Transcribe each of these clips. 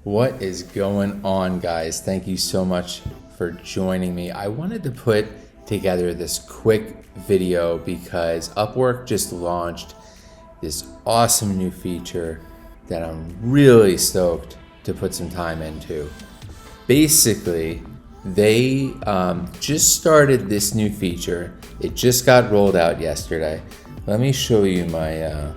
What is going on, guys? Thank you so much for joining me. I wanted to put together this quick video because Upwork just launched this awesome new feature that I'm really stoked to put some time into. Basically, they just started this new feature. It just got rolled out yesterday. Let me show you my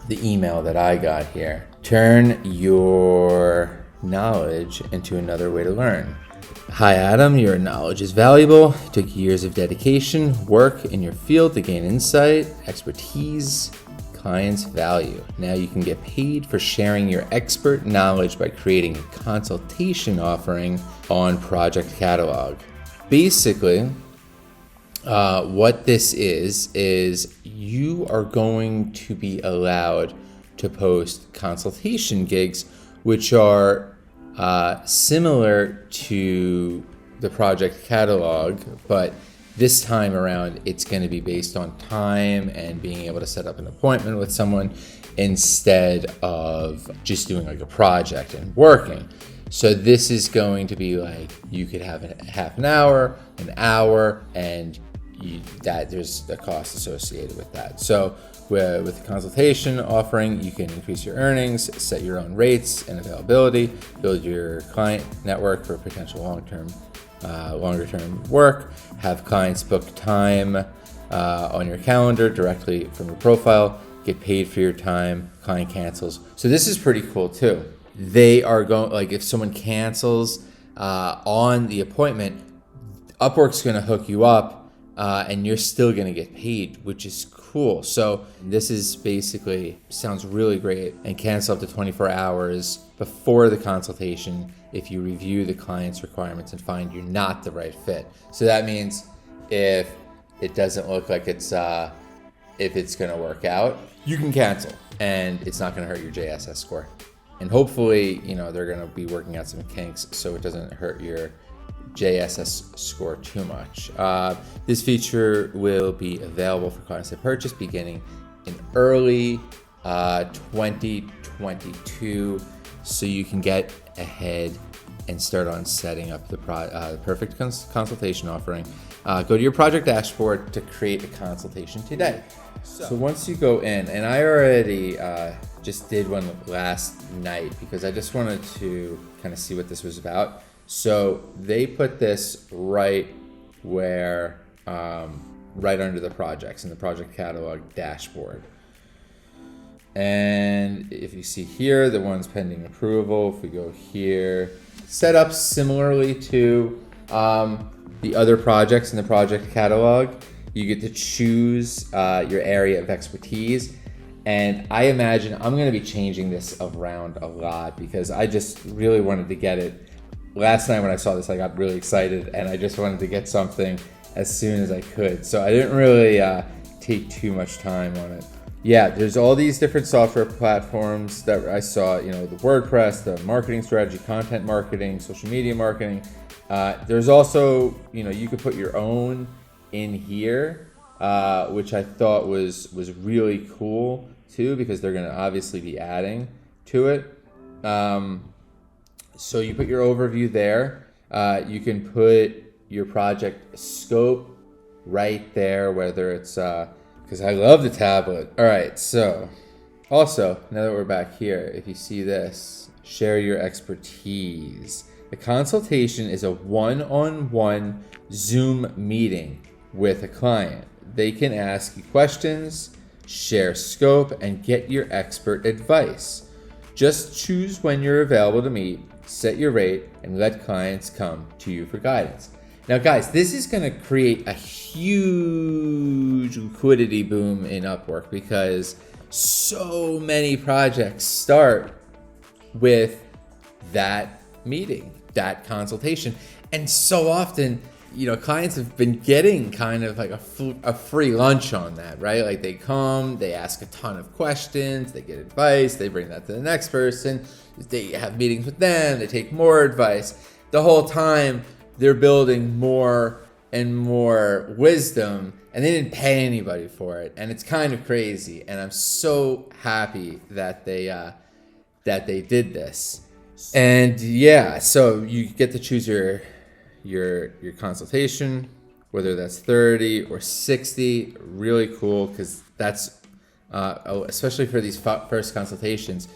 the email that I got here. Turn your knowledge into another way to learn. Hi Adam, your knowledge is valuable. It took years of dedication, work in your field to gain insight, expertise, clients value. Now you can get paid for sharing your expert knowledge by creating a consultation offering on Project Catalog. Basically, what this is you are going to be allowed to post consultation gigs, which are similar to the Project Catalog, but this time around it's going to be based on time and being able to set up an appointment with someone instead of just doing like a project and working. So this is going to be like you could have a half an hour, and there's a cost associated with that. So with the consultation offering, you can increase your earnings, set your own rates and availability, build your client network for potential longer term work, have clients book time on your calendar directly from your profile, get paid for your time, client cancels. So this is pretty cool too. They are going, like if someone cancels on the appointment, Upwork's gonna hook you up and you're still gonna get paid, which is cool. So this is basically, sounds really great, and cancel up to 24 hours before the consultation if you review the client's requirements and find you're not the right fit. So that means if it doesn't look like if it's gonna work out, you can cancel and it's not gonna hurt your JSS score. And hopefully, they're gonna be working out some kinks so it doesn't hurt your JSS score too much. This feature will be available for clients to purchase beginning in early 2022, so you can get ahead and start on setting up the perfect consultation offering. Go to your project dashboard to create a consultation today. So once you go in, and I already just did one last night because I just wanted to kind of see what this was about. So they put this right where, right under the projects in the Project Catalog dashboard. And if you see here, the one's pending approval. If we go here, set up similarly to the other projects in the Project Catalog, you get to choose your area of expertise. And I imagine I'm going to be changing this around a lot because I just really wanted to get it. Last night when I saw this, I got really excited and I just wanted to get something as soon as I could. So I didn't really take too much time on it. Yeah, there's all these different software platforms that I saw, the WordPress, the marketing strategy, content marketing, social media marketing. There's also, you could put your own in here, which I thought was really cool too, because they're going to obviously be adding to it. So you put your overview there. You can put your project scope right there, whether it's, because I love the tablet. All right, so also, now that we're back here, if you see this, share your expertise. A consultation is a one-on-one Zoom meeting with a client. They can ask you questions, share scope, and get your expert advice. Just choose when you're available to meet, set your rate, and let clients come to you for guidance. Now, guys, this is going to create a huge liquidity boom in Upwork because so many projects start with that meeting, that consultation. And so often, clients have been getting kind of like a free lunch on that, right? Like they come, they ask a ton of questions, they get advice, they bring that to the next person, they have meetings with them, they take more advice. The whole time they're building more and more wisdom, and they didn't pay anybody for it, and it's kind of crazy. And I'm so happy that they did this. And yeah, so you get to choose your consultation, whether that's 30 or 60. Really cool, because that's especially for these first consultations,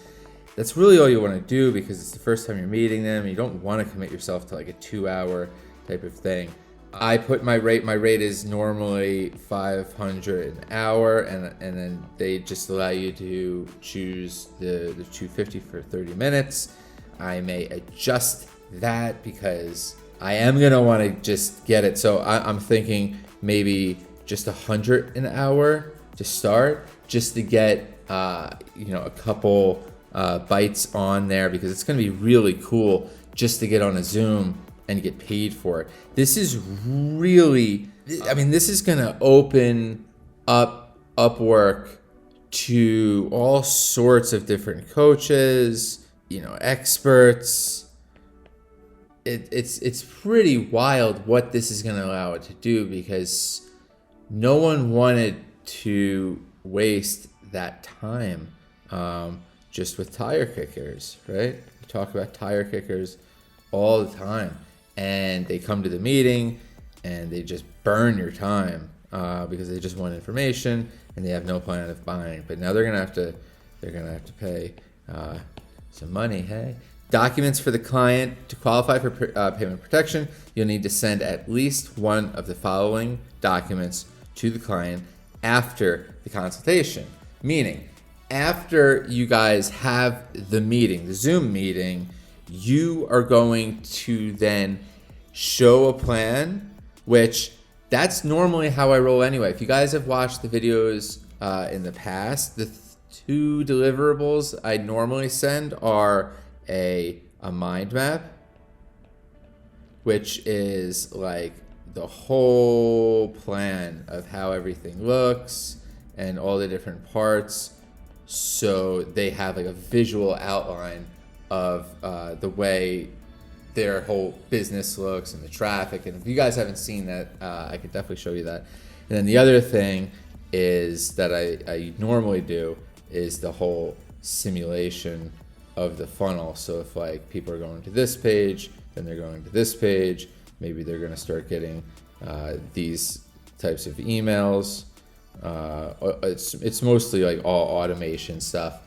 that's really all you want to do, because it's the first time you're meeting them. You don't want to commit yourself to like a 2-hour type of thing. I put my rate. My rate is normally $500 an hour, and then they just allow you to choose the $250 for 30 minutes. I may adjust that because I am gonna want to just get it. So I'm thinking maybe just $100 an hour to start, just to get a couple bites on there, because it's gonna be really cool just to get on a Zoom and get paid for it. This is really, this is gonna open up Upwork to all sorts of different coaches, experts. It's pretty wild what this is gonna allow it to do, because no one wanted to waste that time just with tire kickers, right? We talk about tire kickers all the time. And they come to the meeting and they just burn your time because they just want information and they have no plan of buying. But now they're gonna have to pay some money. Hey, documents for the client. To qualify for payment protection, you'll need to send at least one of the following documents to the client after the consultation. Meaning, after you guys have the meeting, the Zoom meeting, you are going to then show a plan, which that's normally how I roll anyway. If you guys have watched the videos in the past, the 2 deliverables I normally send are a mind map, which is like the whole plan of how everything looks and all the different parts. So they have like a visual outline of the way their whole business looks and the traffic. And if you guys haven't seen that, I could definitely show you that. And then the other thing is that I normally do is the whole simulation of the funnel. So if like people are going to this page, then they're going to this page, maybe they're going to start getting these types of emails. It's mostly like all automation stuff.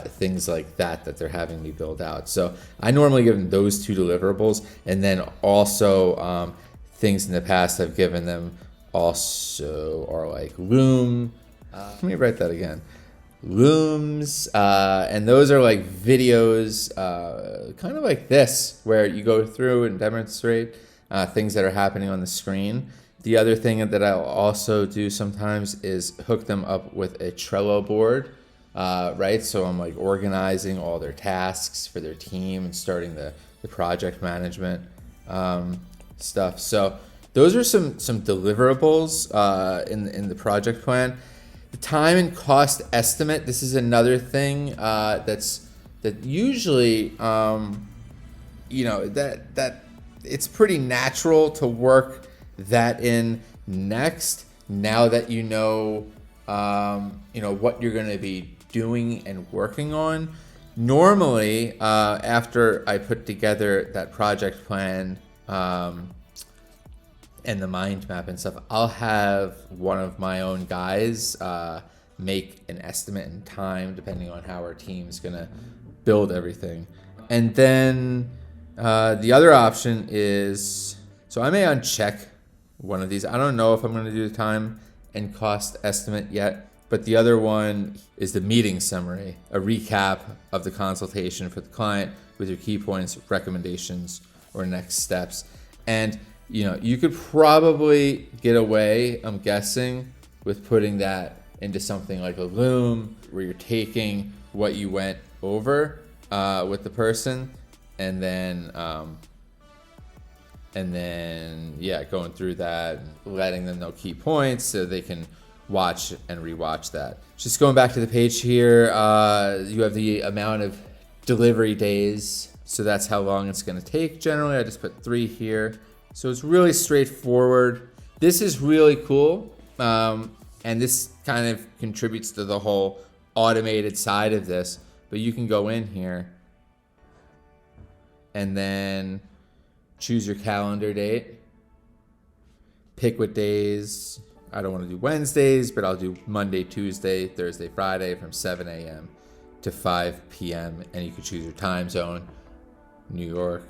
Things like that they're having me build out. So I normally give them those 2 deliverables, and then also things in the past I've given them also are like Loom. Let me write that again. Looms, and those are like videos, kind of like this, where you go through and demonstrate things that are happening on the screen. The other thing that I'll also do sometimes is hook them up with a Trello board. Right, so I'm like organizing all their tasks for their team and starting the project management stuff. So those are some deliverables in the project plan. The time and cost estimate. This is another thing that usually that it's pretty natural to work that in next. Now that you know what you're going to be doing and working on. Normally, after I put together that project plan and the mind map and stuff, I'll have one of my own guys make an estimate in time, depending on how our team's gonna build everything. And then the other option is, so I may uncheck one of these. I don't know if I'm gonna do the time and cost estimate yet. But the other one is the meeting summary, a recap of the consultation for the client with your key points, recommendations, or next steps. And you could probably get away, I'm guessing, with putting that into something like a Loom, where you're taking what you went over with the person, and then going through that, and letting them know key points so they can watch and rewatch that. Just going back to the page here, you have the amount of delivery days. So that's how long it's going to take. Generally, I just put 3 here. So it's really straightforward. This is really cool. And this kind of contributes to the whole automated side of this. But you can go in here and then choose your calendar date. Pick what days. I don't want to do Wednesdays, but I'll do Monday, Tuesday, Thursday, Friday from 7 a.m. to 5 p.m. And you can choose your time zone. New York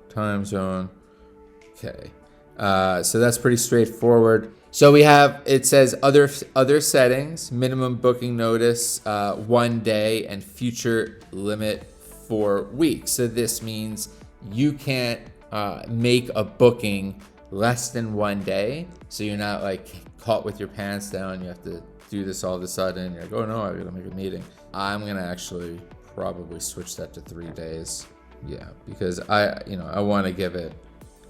time zone. Okay. So that's pretty straightforward. So we have, it says other settings, minimum booking notice, 1 day, and future limit for weeks. So this means you can't make a booking less than 1 day. So you're not like caught with your pants down. You have to do this all of a sudden. You're like, oh no, I gotta make a meeting. I'm gonna actually probably switch that to 3 days. Yeah, because I want to give it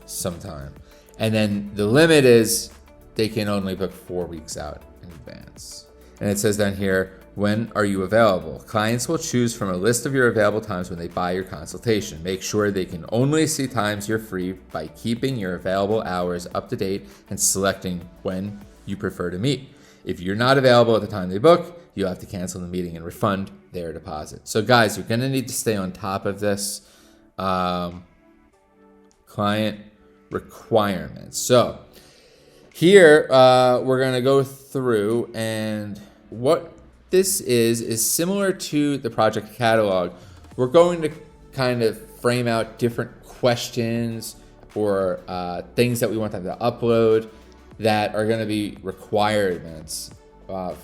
some time. And then the limit is they can only book 4 weeks out in advance. And it says down here, when are you available? Clients will choose from a list of your available times when they buy your consultation. Make sure they can only see times you're free by keeping your available hours up to date and selecting when you prefer to meet. If you're not available at the time they book, you'll have to cancel the meeting and refund their deposit. So guys, you're going to need to stay on top of this. Client requirements. So here we're going to go through, and what this is similar to the project catalog. We're going to kind of frame out different questions or things that we want them to upload that are going to be requirements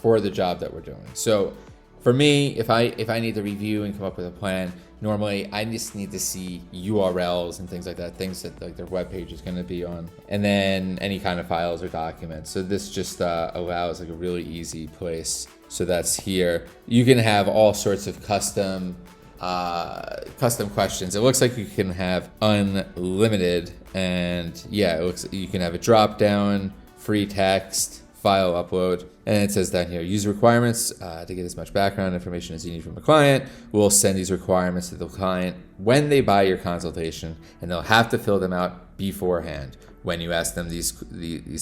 for the job that we're doing. So for me, if I need to review and come up with a plan, normally I just need to see URLs and things like that, things that like their web page is going to be on, and then any kind of files or documents. So this just allows like a really easy place. So that's here. You can have all sorts of custom questions. It looks like you can have unlimited, and yeah, it looks you can have a drop down, free text, file upload, and it says down here, user requirements to get as much background information as you need from a client. We'll send these requirements to the client when they buy your consultation, and they'll have to fill them out beforehand. When you ask them these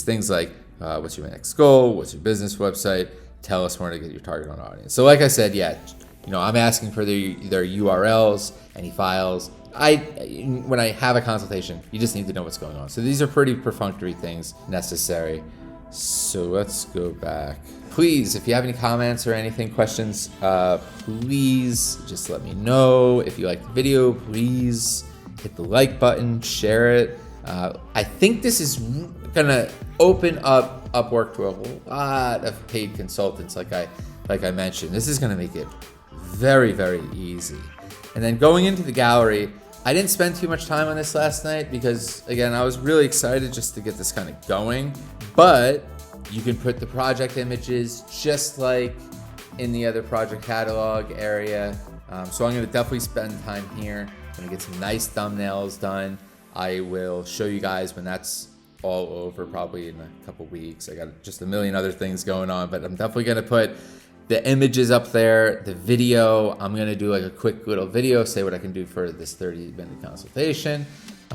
things like, what's your next goal? What's your business website? Tell us where to get your target on audience. So like I said, yeah, I'm asking for their URLs, any files. When I have a consultation, you just need to know what's going on. So these are pretty perfunctory things necessary. So let's go back. Please, if you have any comments or anything, questions, please just let me know. If you like the video, please hit the like button, share it. I think this is gonna open up Upwork to a lot of paid consultants, like I mentioned. This is gonna make it very, very easy. And then going into the gallery, I didn't spend too much time on this last night because, again, I was really excited just to get this kind of going. But you can put the project images just like in the other project catalog area. So I'm going to definitely spend time here. I'm going to get some nice thumbnails done. I will show you guys when that's all over, probably in a couple weeks. I got just a million other things going on, but I'm definitely going to put the images up there, the video. I'm going to do like a quick little video, say what I can do for this 30-minute consultation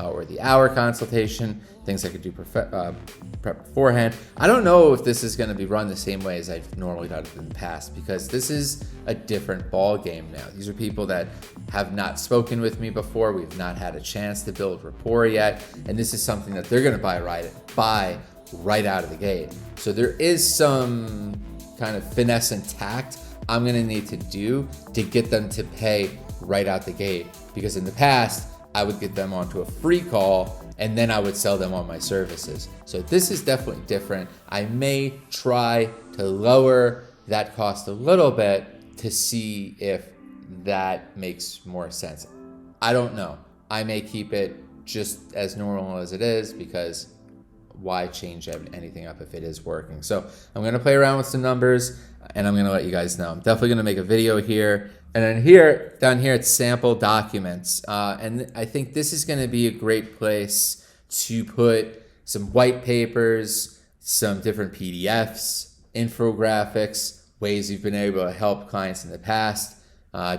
or the hour consultation, things I could do prep beforehand. I don't know if this is going to be run the same way as I've normally done it in the past, because this is a different ball game now. These are people that have not spoken with me before. We've not had a chance to build rapport yet, and this is something that they're going to buy right out of the gate. So there is some kind of finesse and tact I'm going to need to do to get them to pay right out the gate, because in the past I would get them onto a free call and then I would sell them on my services. So this is definitely different. I may try to lower that cost a little bit to see if that makes more sense. I don't know. I may keep it just as normal as it is, because why change anything up if it is working? So I'm going to play around with some numbers and I'm going to let you guys know. I'm definitely going to make a video here. And then here, down here, it's sample documents. And I think this is going to be a great place to put some white papers, some different PDFs, infographics, ways you've been able to help clients in the past,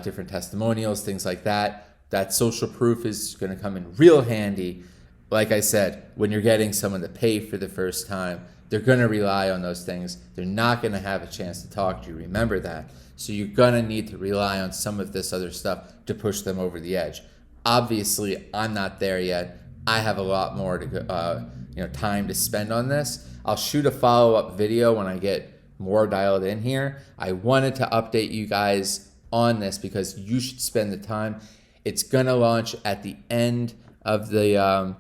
different testimonials, things like that. That social proof is going to come in real handy like I said, when you're getting someone to pay for the first time, they're going to rely on those things. They're not going to have a chance to talk to you. Remember that. So you're going to need to rely on some of this other stuff to push them over the edge. Obviously, I'm not there yet. I have a lot more to go, time to spend on this. I'll shoot a follow-up video when I get more dialed in here. I wanted to update you guys on this because you should spend the time. It's going to launch at the end of the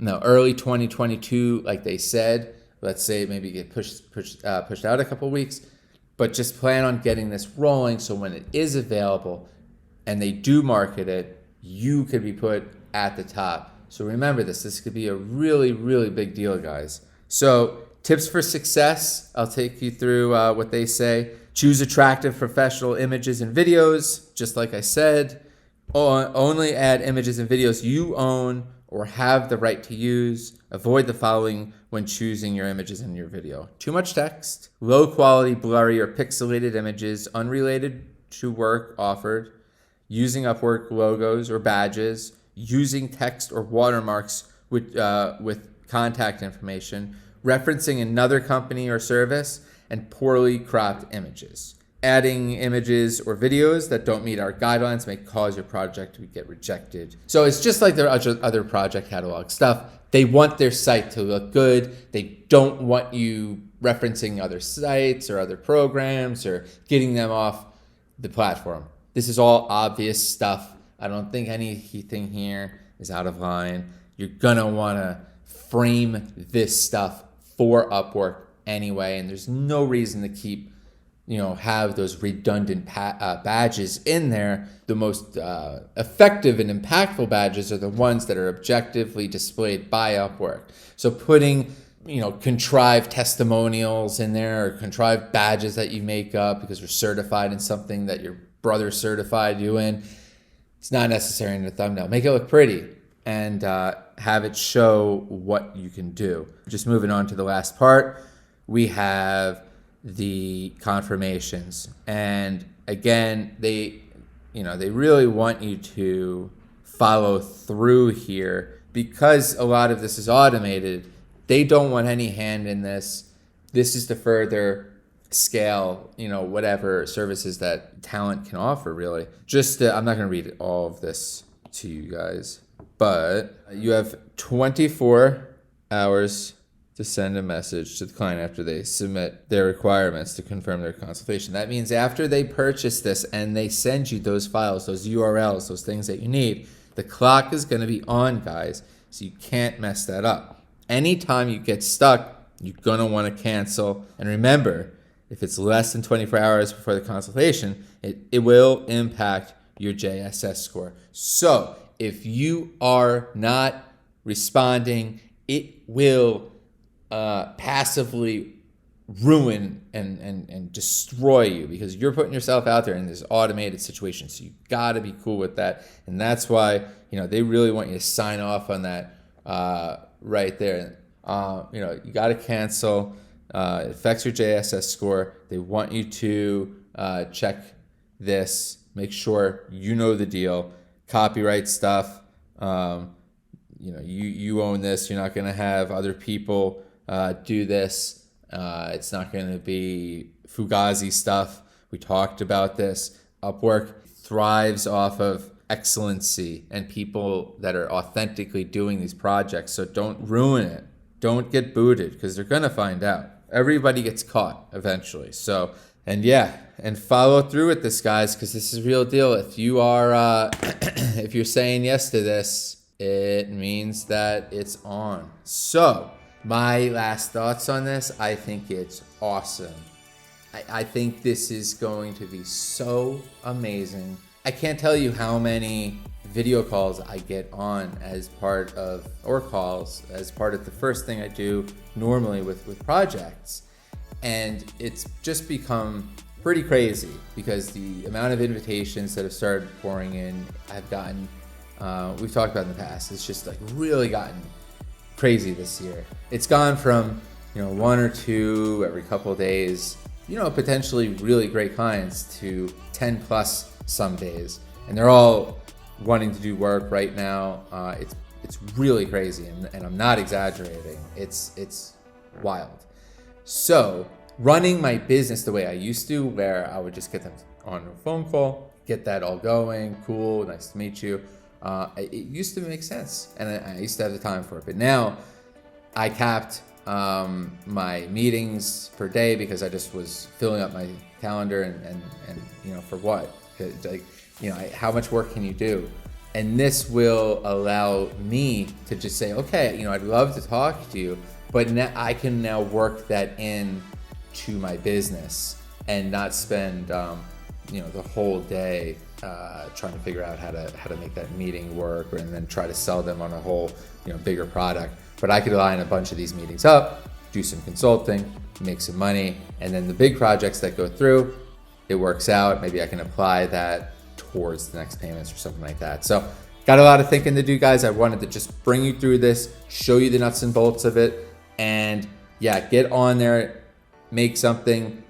early 2022, like they said. Let's say maybe get pushed out a couple weeks, but just plan on getting this rolling so when it is available and they do market it, you could be put at the top. So remember this. This could be a really, really big deal, guys. So tips for success. I'll take you through what they say. Choose attractive professional images and videos, just like I said. Only add images and videos you own or have the right to use. Avoid the following when choosing your images in your video. Too much text, low quality, blurry, or pixelated images unrelated to work offered, using Upwork logos or badges, using text or watermarks with contact information, referencing another company or service, and poorly cropped images. Adding images or videos that don't meet our guidelines may cause your project to get rejected. So it's just like their other project catalog stuff. They want their site to look good. They don't want you referencing other sites or other programs or getting them off the platform. This is all obvious stuff. I don't think anything here is out of line. You're gonna wanna frame this stuff for Upwork anyway, and there's no reason to keep have those redundant badges in there. The most effective and impactful badges are the ones that are objectively displayed by Upwork. So putting, contrived testimonials in there or contrived badges that you make up because you're certified in something that your brother certified you in, it's not necessary in the thumbnail. Make it look pretty and have it show what you can do. Just moving on to the last part, we have the confirmations. And again, they really want you to follow through here because a lot of this is automated. They don't want any hand in this. This is to further scale, whatever services that talent can offer, really. I'm not going to read all of this to you guys, but you have 24 hours to send a message to the client after they submit their requirements to confirm their consultation. That means after they purchase this and they send you those files, those URLs, those things that you need, the clock is going to be on, guys, so you can't mess that up. Anytime you get stuck, you're going to want to cancel. And remember, if it's less than 24 hours before the consultation, it will impact your JSS score. So if you are not responding, it will passively ruin and destroy you because you're putting yourself out there in this automated situation. So you got to be cool with that. And that's why, they really want you to sign off on that right there. You got to cancel. It affects your JSS score. They want you to check this, make sure you know the deal. Copyright stuff. You own this. You're not going to have other people do this. It's not going to be Fugazi stuff. We talked about this. Upwork thrives off of excellency and people that are authentically doing these projects. So don't ruin it. Don't get booted because they're going to find out. Everybody gets caught eventually. So, and follow through with this, guys, because this is real deal. If you are, if you're saying yes to this, it means that it's on. So, my last thoughts on this, I think it's awesome. I think this is going to be so amazing. I can't tell you how many video calls I get on as part of, or calls as part of the first thing I do normally with projects. And it's just become pretty crazy because the amount of invitations that have started pouring in, I've gotten, we've talked about in the past, it's just like really gotten crazy this year. It's gone from, one or two every couple of days, potentially really great clients to 10 plus some days. And they're all wanting to do work right now. It's It's really crazy, and I'm not exaggerating. It's wild. So running my business the way I used to, where I would just get them on a phone call, get that all going, cool, nice to meet you. It used to make sense, and I used to have the time for it. But now I capped my meetings per day because I just was filling up my calendar, and for what? Like, how much work can you do? And this will allow me to just say, okay, I'd love to talk to you, but now I can now work that in to my business and not spend the whole day trying to figure out how to make that meeting work, and then try to sell them on a whole bigger product. But I could line a bunch of these meetings up, do some consulting, make some money, and then the big projects that go through, it works out. Maybe I can apply that towards the next payments or something like that. So got a lot of thinking to do, guys. I wanted to just bring you through this, show you the nuts and bolts of it, and yeah, get on there, make something.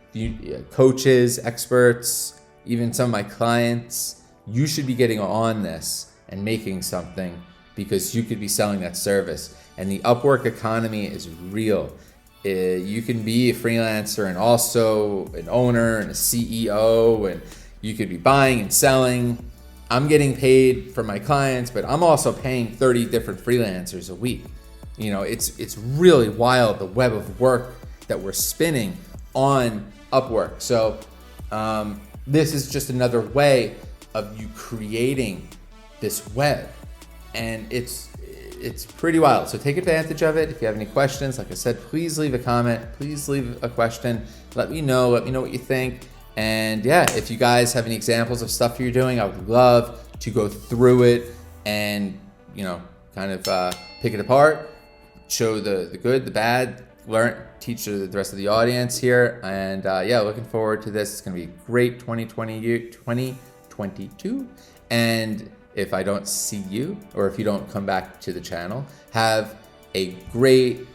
Coaches, experts, even some of my clients, you should be getting on this and making something, because you could be selling that service. And the Upwork economy is real. You can be a freelancer and also an owner and a CEO, and you could be buying and selling. I'm getting paid for my clients, but I'm also paying 30 different freelancers a week. It's really wild, the web of work that we're spinning on Upwork. So this is just another way of you creating this web, and it's pretty wild. So take advantage of it. If you have any questions, like I said, please leave a comment, please leave a question. Let me know what you think. And yeah, if you guys have any examples of stuff you're doing, I would love to go through it and kind of pick it apart, show the good, the bad, teach the rest of the audience here. And yeah, looking forward to this. It's going to be great 2022. And if I don't see you, or if you don't come back to the channel, have a great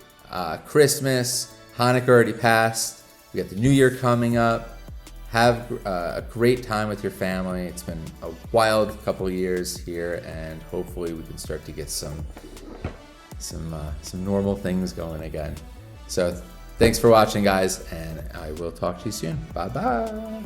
Christmas. Hanukkah already passed. We got the New Year coming up. Have a great time with your family. It's been a wild couple of years here, and hopefully we can start to get some normal things going again. So thanks for watching, guys, and I will talk to you soon. Bye-bye.